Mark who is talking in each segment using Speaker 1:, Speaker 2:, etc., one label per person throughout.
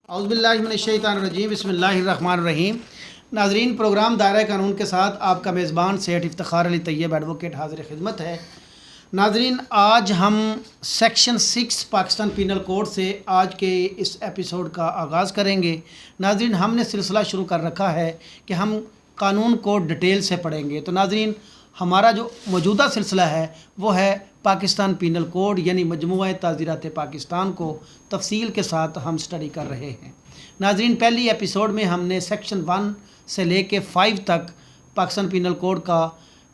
Speaker 1: औज़ुबिल्लाहिमिनश्शैतानिर्रजीम बिस्मिल्लाहिर्रहमानिर्रहीम। नाज़रीन, प्रोग्राम दायरा कानून के साथ आपका मेज़बान सेठ इफ्तिखार अली तैयब एडवोकेट हाज़िर खिदमत है। नाज़रीन, आज हम सेक्शन 6 पाकिस्तान पीनल कोड से आज के इस एपिसोड का आगाज़ करेंगे। नाज़रीन, हमने सिलसिला शुरू कर रखा है कि हम कानून को डिटेल से पढ़ेंगे। तो नाज़रीन, हमारा जो मौजूदा सिलसिला है वो है पाकिस्तान पीनल कोड यानी मजमूआ ताज़ीरात पाकिस्तान को तफसील के साथ हम स्टडी कर रहे हैं। नाज़रीन, पहली एपिसोड में हमने सेक्शन 1 से लेके 5 तक पाकिस्तान पीनल कोड का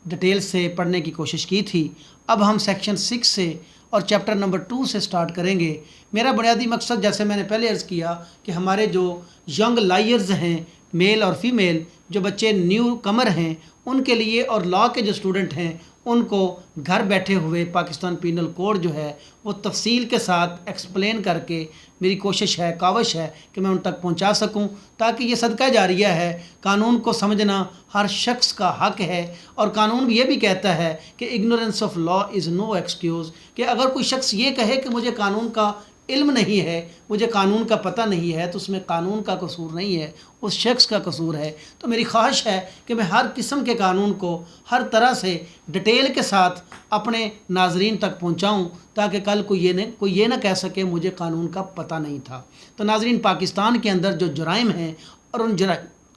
Speaker 1: डिटेल से पढ़ने की कोशिश की थी। अब हम सेक्शन 6 से और चैप्टर नंबर 2 से स्टार्ट करेंगे। मेरा बुनियादी मकसद, जैसे मैंने पहले अर्ज़ किया, कि हमारे जो यंग लायर्स हैं, मेल और फीमेल, जो बच्चे न्यू कमर हैं, उनके लिए, और लॉ के जो स्टूडेंट हैं उनको घर बैठे हुए पाकिस्तान पीनल कोड जो है वो तफसील के साथ एक्सप्लेन करके मेरी कोशिश है, काविश है कि मैं उन तक पहुंचा सकूं, ताकि ये सदका जारिया है। कानून को समझना हर शख्स का हक है, और कानून ये भी कहता है कि ignorance of law is no excuse, कि अगर कोई शख्स ये कहे कि मुझे कानून का इल्म नहीं है, मुझे कानून का पता नहीं है, तो उसमें कानून का कसूर नहीं है, उस शख्स का कसूर है। तो मेरी ख्वाहिश है कि मैं हर किस्म के कानून को हर तरह से डिटेल के साथ अपने नाजरीन तक पहुंचाऊं, ताकि कल कोई ये ना कह सके मुझे कानून का पता नहीं था। तो नाजरीन, पाकिस्तान के अंदर जो जुराइम हैं और उन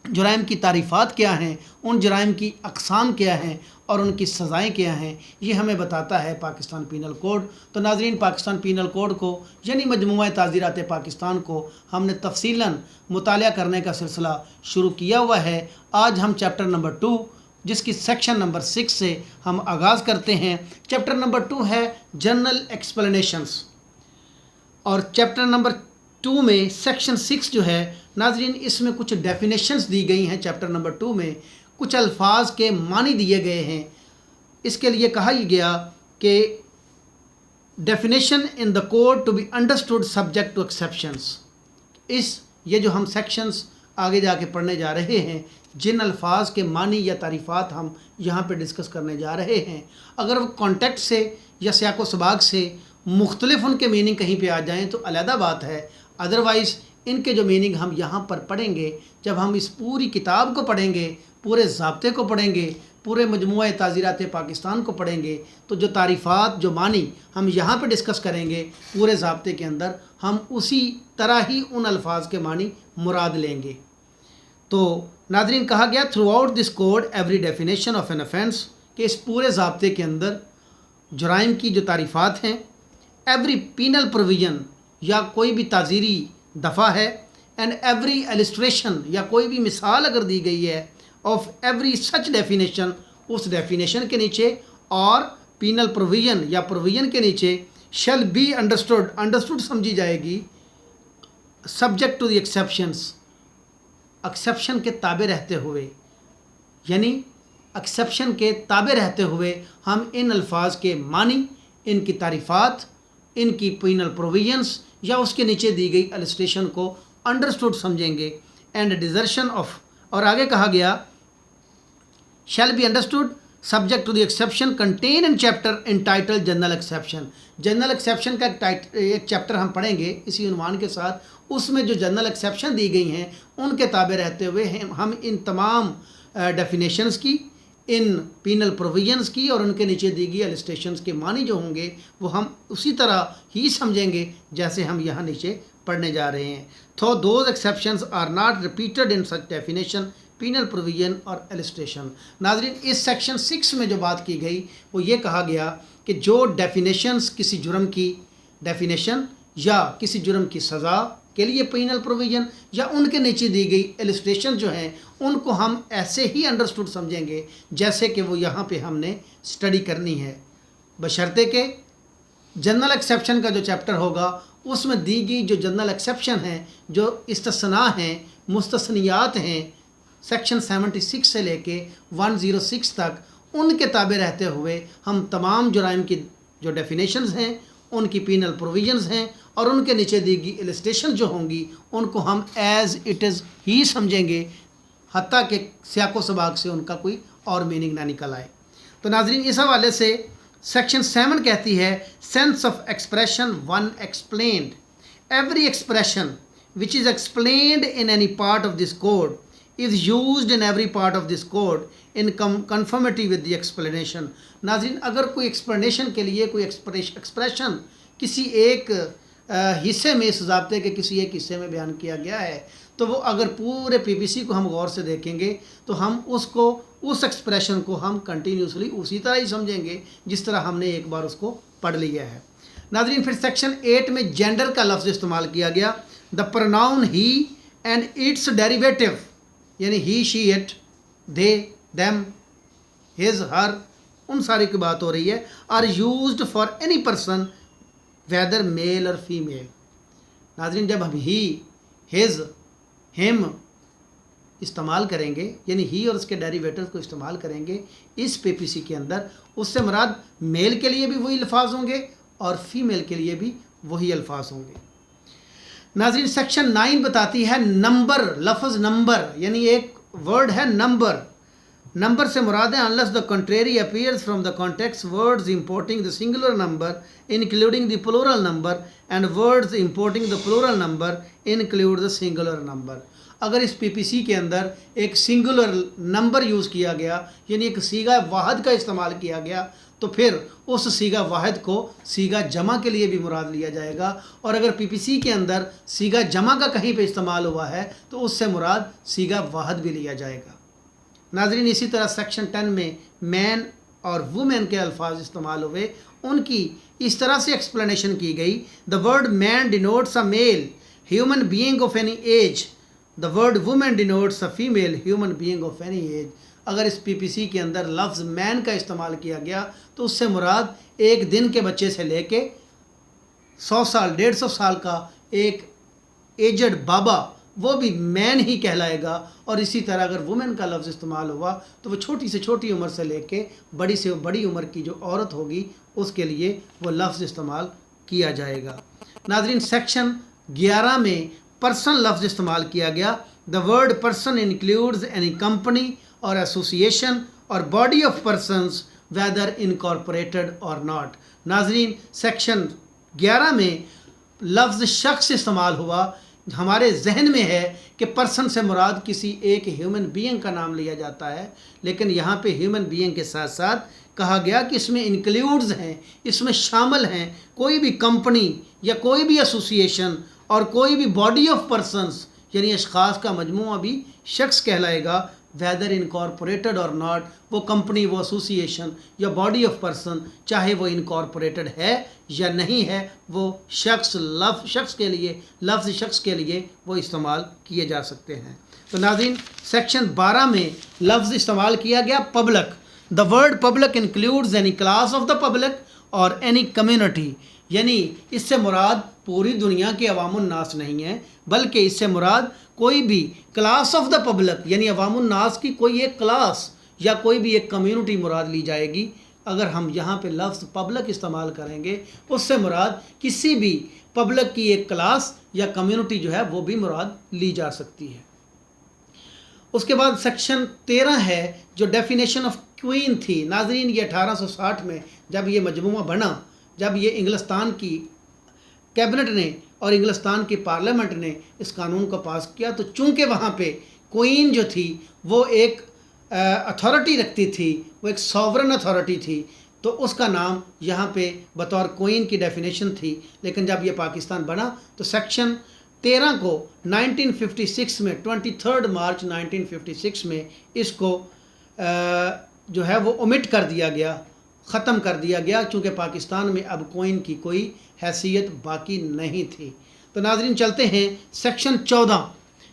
Speaker 1: जुराइम की तारीफ़ात क्या हैं, उन जुराइम की अक़साम क्या हैं और उनकी सज़ाएँ क्या हैं, ये हमें बताता है पाकिस्तान पीनल कोड। तो नाज़रीन, पाकिस्तान पीनल कोड को यानी मजमूआ ताज़ीरात पाकिस्तान को हमने तफसीलन मुतालिया करने का सिलसिला शुरू किया हुआ है। आज हम चैप्टर नंबर 2, जिसकी सेक्शन नंबर 6 से हम आगाज़ करते हैं। चैप्टर नंबर 2 है जनरल एक्सप्लेनेशंस, और चैप्टर नंबर 2 में सेक्शन 6 जो है नाजरीन, इसमें कुछ डेफिनेशंस दी गई हैं। चैप्टर नंबर 2 में कुछ अल्फाज के मानी दिए गए हैं। इसके लिए कहा गया कि definition in the code to be understood subject to exceptions. ये जो हम सेक्शंस आगे जाके पढ़ने जा रहे हैं, जिन अल्फाज के मानी या तारीफ़ात हम यहाँ पे डिस्कस करने जा रहे हैं, अगर वो कॉन्टेक्ट से या सियाक़ो सबाक़ से मुख्तलिफ उनके मीनिंग कहीं पे आ जाएं तो अलहदा बात है। अदरवाइज़ इनके जो मीनिंग हम यहाँ पर पढ़ेंगे, जब हम इस पूरी किताब को पढ़ेंगे, पूरे ज़ाब्ते को पढ़ेंगे, पूरे मजमूआ ताज़ीरात पाकिस्तान को पढ़ेंगे, तो जो तारीफ़ात, जो मानी हम यहाँ पे डिस्कस करेंगे, पूरे ज़ाब्ते के अंदर हम उसी तरह ही उन अल्फाज के मानी मुराद लेंगे। तो नाज़रीन, कहा गया through out this code every definition of an offence, कि इस पूरे ज़ाब्ते के अंदर जुराइम की जो तारीफ़ात हैं, एवरी पीनल प्रोविज़न या कोई भी ताज़ीरी दफ़ा है, एंड एवरी एलिस्ट्रेशन या कोई भी मिसाल अगर दी गई है, ऑफ एवरी सच डेफिनेशन, उस डेफिनेशन के नीचे और पीनल प्रोविज़न या प्रोविज़न के नीचे शैल बी अंडरस्टूड समझी जाएगी, subject to the exceptions, exception के ताबे रहते हुए, यानी एक्सेप्शन के ताबे रहते हुए हम इन अल्फाज के मानी, इनकी तारीफ़ात, इनकी पीनल प्रोविजंस या उसके नीचे दी गई एलिस्ट्रेशन को अंडरस्टूड समझेंगे। एंड डिजर्शन ऑफ, और आगे कहा गया shall be understood subject to the exception contain in chapter entitled general exception. General exception का एक चैप्टर हम पढ़ेंगे इसी उन्वान के साथ। उसमें जो जनरल एक्सेप्शन दी गई हैं उनके ताबे रहते हुए हम इन तमाम डेफिनेशंस की, इन पीनल प्रोविजंस की और उनके नीचे दी गई एलिस्ट्रेशंस के मानी जो होंगे वो हम उसी तरह ही समझेंगे जैसे हम यहाँ नीचे पढ़ने जा रहे हैं। तो those exceptions are not repeated in such definition, penal provision or illustration. नाजरीन, इस सेक्शन 6 में जो बात की गई वो ये कहा गया कि जो डेफिनेशंस किसी जुर्म की डेफिनेशन या किसी जुर्म की सज़ा के लिए पीनल प्रोविजन या उनके नीचे दी गई एलिस्ट्रेशन जो हैं, उनको हम ऐसे ही अंडरस्टूड समझेंगे जैसे कि वो यहाँ पे हमने स्टडी करनी है, बशर्ते के जनरल एक्सेप्शन का जो चैप्टर होगा उसमें दी गई जो जनरल एक्सेप्शन हैं, जो इस्तिस्ना हैं, मुस्तस्नियात हैं, सेक्शन 76 से लेके 106 तक, उनके ताबे रहते हुए हम तमाम जुराइम की जो डेफिनेशंस हैं, उनकी पीनल प्रोविजंस हैं और उनके नीचे दी गई इलिस्ट्रेशन जो होंगी उनको हम एज़ इट इज़ ही समझेंगे, हत्ता के सियाक़ो सबाक़ से उनका कोई और मीनिंग ना निकल आए। तो नाजरीन, इस हवाले से सेक्शन 7 कहती है sense of expression one explained, every expression which is explained in any part of this code is used in every part of this code in conformity with the explanation. नाज़रीन, अगर कोई एक्सप्लेनेशन के लिए कोई expression किसी एक हिस्से में, इस ज़ाब्ते के किसी एक हिस्से में बयान किया गया है, तो वो अगर पूरे पीपीसी को हम गौर से देखेंगे तो हम उसको, उस एक्सप्रेशन को हम कंटिन्यूसली उसी तरह ही समझेंगे जिस तरह हमने एक बार उसको पढ़ लिया है। नाज़रीन, फिर सेक्शन 8 में जेंडर का लफ्ज़ इस्तेमाल किया गया। The pronoun he and its derivative, यानी he, she, it, they, them, his, her, उन सारी की बात हो रही है। Are used for any person whether male or female. नाज़रीन, जब हम ही, हिज, हिम इस्तेमाल करेंगे, यानी ही और उसके डेरिवेटिव को इस्तेमाल करेंगे इस पीपीसी के अंदर, उससे मुराद मेल के लिए भी वही अल्फाज होंगे और फीमेल के लिए भी वही अल्फाज होंगे। नाज़रीन, सेक्शन 9 बताती है नंबर, लफ्ज़ नंबर, यानी एक वर्ड है नंबर। नंबर से मुराद है unless the contrary appears from the context words importing the singular number including the plural number and words importing the plural number include the singular number. अगर इस PPC के अंदर एक सिंगुलर नंबर यूज़ किया गया, यानी एक सीगा वाहिद का इस्तेमाल किया गया, तो फिर उस सीगा वाहिद को सीगा जमा के लिए भी मुराद लिया जाएगा। और अगर पीपीसी के अंदर सीगा जमा का कहीं पे इस्तेमाल हुआ है तो उससे मुराद सीगा वाहिद भी लिया जाएगा। नाज़रीन, इसी तरह सेक्शन 10 में मैन और वुमेन के अल्फाज इस्तेमाल हुए, उनकी इस तरह से एक्सप्लेनेशन की गई। The word man denotes a male human being of any age, the word women denotes a female human being of any age. अगर इस पीपीसी के अंदर लफ्ज़ मैन का इस्तेमाल किया गया तो उससे मुराद एक दिन के बच्चे से लेके 100 साल 150 साल का एक एजड बाबा, वो भी मैन ही कहलाएगा। और इसी तरह अगर वुमेन का लफ्ज़ इस्तेमाल हुआ तो वो छोटी से छोटी उम्र से लेके बड़ी से बड़ी उम्र की जो औरत होगी उसके लिए वो लफ्ज़ इस्तेमाल किया जाएगा। नाज़रीन, सेक्शन 11 में पर्सन लफ्ज़ इस्तेमाल किया गया। The word person includes any company और एसोसिएशन और body of persons weather incorporated और नॉट। नाज़रीन, सेक्शन 11 में लफ्ज़ शख्स इस्तेमाल हुआ। हमारे जहन में है कि पर्सन से मुराद किसी एक ह्यूमन बीइंग का नाम लिया जाता है, लेकिन यहाँ पे ह्यूमन बीइंग के साथ साथ कहा गया कि इसमें इंक्लूड्स हैं, इसमें शामिल हैं कोई भी कंपनी या कोई भी एसोसिएशन और कोई भी बॉडी ऑफ पर्सनस, यानी अशख़ास का मजमूआ भी शख्स कहलाएगा। वेदर इनकॉर्पोरेटेड और नॉट, वो कंपनी, वो एसोसिएशन या बॉडी ऑफ पर्सन, चाहे वो इनकॉर्पोरेटेड है या नहीं है, वो शख्स के लिए, लफ्ज़ शख्स के लिए वो इस्तेमाल किए जा सकते हैं। तो नाज़रीन, सेक्शन 12 में लफ्ज़ इस्तेमाल किया गया public. The word public includes any class of the public और एनी कम्युनिटी, यानी इससे मुराद पूरी दुनिया के अवामुन्नास नहीं है, बल्कि इससे मुराद कोई भी क्लास ऑफ द पब्लिक, यानी अवामुन्नास की कोई एक क्लास या कोई भी एक कम्युनिटी मुराद ली जाएगी। अगर हम यहाँ पे लफ्ज़ पब्लिक इस्तेमाल करेंगे उससे मुराद किसी भी पब्लिक की एक क्लास या कम्युनिटी जो है वो भी मुराद ली जा सकती है। उसके बाद सेक्शन 13 है जो डेफिनेशन ऑफ क्वीन थी। नाज़रीन, ये 1860 में जब ये मजमूआ बना, जब ये इंग्लिस्तान की कैबिनेट ने और इंग्लिस्तान की पार्लियामेंट ने इस कानून को पास किया, तो चूंकि वहाँ पे क्वीन जो थी वो एक अथॉरिटी रखती थी, वो एक सॉवरन अथॉरिटी थी, तो उसका नाम यहाँ पे बतौर क्वीन की डेफिनेशन थी। लेकिन जब ये पाकिस्तान बना तो सेक्शन 13 को 1956 में 23 मार्च 1956 में इसको जो है वो ओमिट कर दिया गया, ख़त्म कर दिया गया, चूँकि पाकिस्तान में अब क्वीन की कोई हैसियत बाकी नहीं थी। तो नाज़रीन, चलते हैं सेक्शन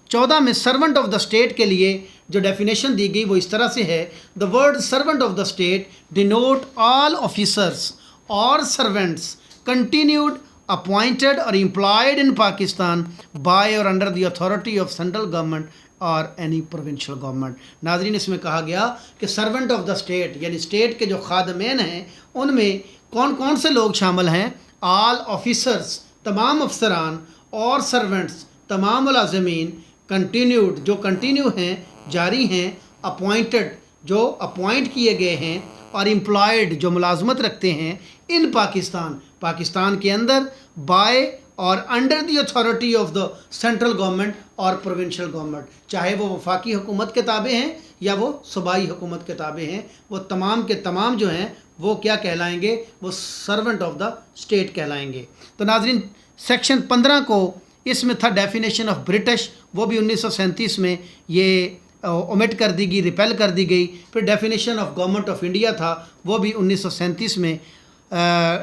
Speaker 1: 14 में सर्वेंट ऑफ द स्टेट के लिए जो डेफिनेशन दी गई वो इस तरह से है। The word servant of the state denote all officers और सर्वेंट्स कंटिन्यूड अपॉइंटेड और एम्प्लॉयड इन पाकिस्तान बाय और under the authority of central government और एनी प्रोविंशियल गवर्नमेंट। नाज़रीन, इसमें कहा गया कि सर्वेंट ऑफ द स्टेट यानी स्टेट के जो खादमेन हैं उनमें कौन कौन से लोग शामिल हैं। ऑल ऑफिसर्स, तमाम अफसरान, और सर्वेंट्स, तमाम मुलाज़मीन, कंटिन्यूड, जो कंटिन्यू हैं, जारी हैं, अपॉइंटेड, जो अपॉइंट किए गए हैं, और एम्प्लॉयड, जो मुलाजमत रखते हैं, इन पाकिस्तान, पाकिस्तान के अंदर, बाय और under the authority of the central government और प्रोविंशियल गवर्नमेंट, चाहे वो वफाकी हुकूमत के ताबे हैं या वो सूबाई हुकूमत के ताबे हैं, वो तमाम के तमाम जो हैं वो क्या कहलाएंगे, वो सर्वेंट ऑफ द स्टेट कहलाएंगे। तो नाजरीन सेक्शन 15 को इसमें था डेफिनेशन ऑफ ब्रिटिश, वो भी 1937 में ये ओमिट कर दी गई, रिपेल कर दी गई। फिर definition of government of India था, वो भी 1937 में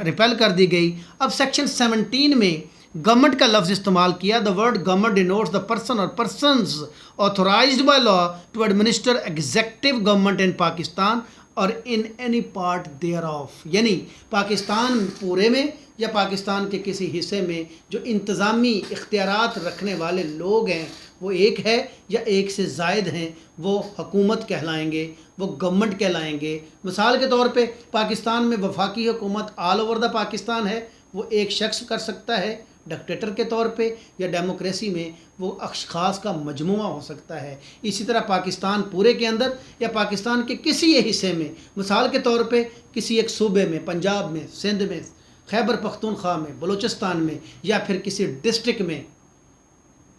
Speaker 1: रिपेल कर दी गई। अब सेक्शन 17 में गवर्नमेंट का लफ्ज़ इस्तेमाल किया। The word government denotes the person or persons authorised by law to administer executive government in Pakistan or in any part thereof, यानी पाकिस्तान पूरे में या पाकिस्तान के किसी हिस्से में जो इंतज़ामी इख्तियारात रखने वाले लोग हैं वो एक है या एक से ज़ायद हैं, वो हुकूमत कहलाएंगे, वो गवर्नमेंट कहलाएंगे। मिसाल के तौर पे पाकिस्तान में वफाकी हुकूमत ऑल ओवर द पाकिस्तान है, वो एक शख्स कर सकता है डिक्टेटर के तौर पे, या डेमोक्रेसी में वो अशखास का मजमुआ हो सकता है। इसी तरह पाकिस्तान पूरे के अंदर या पाकिस्तान के किसी एक हिस्से में, मिसाल के तौर पे किसी एक सूबे में, पंजाब में, सिंध में, खैबर पख्तूनख्वा में, बलूचिस्तान में, या फिर किसी डिस्ट्रिक्ट में,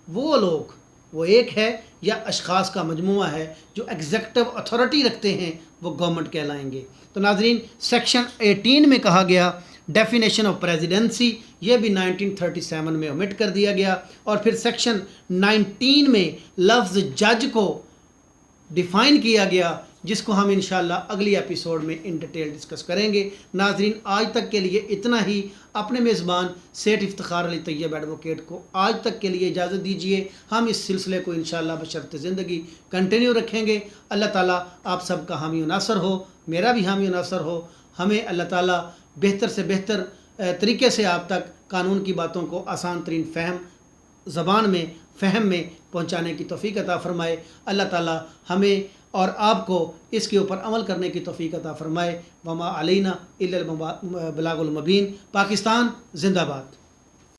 Speaker 1: वो लोग वो एक है या अशखास का मजमुआ है जो एग्जेक्टिव अथॉरिटी रखते हैं, वो गवर्नमेंट कहलाएंगे। तो नाजरीन सेक्शन 18 में कहा गया डेफिनेशन ऑफ प्रेसिडेंसी, ये भी 1937 में ओमिट कर दिया गया। और फिर सेक्शन 19 में लफ्ज़ जज को डिफ़ाइन किया गया, जिसको हम इंशाल्लाह अगली एपिसोड में इन डिटेल डिस्कस करेंगे। नाजरीन आज तक के लिए इतना ही। अपने मेज़बान सेठ इफ्तिखार अली तैयब एडवोकेट को आज तक के लिए इजाज़त दीजिए। हम इस सिलसिले को इंशाल्लाह बशर्ते ज़िंदगी कंटिन्यू रखेंगे। अल्लाह ताला आप सब का हामी नासर हो, मेरा भी हामी नासर हो। हमें अल्लाह ताला बेहतर से बेहतर तरीके से आप तक कानून की बातों को आसान तरीन ज़बान में फ़हम में पहुँचाने की तौफ़ीक़ अता फ़रमाए। अल्लाह ताला हमें और आपको इसके ऊपर अमल करने की तौफ़ीक़ अता फ़रमाए। वमा अलैना इल्लल बलागुल मुबीन। पाकिस्तान ज़िंदाबाद।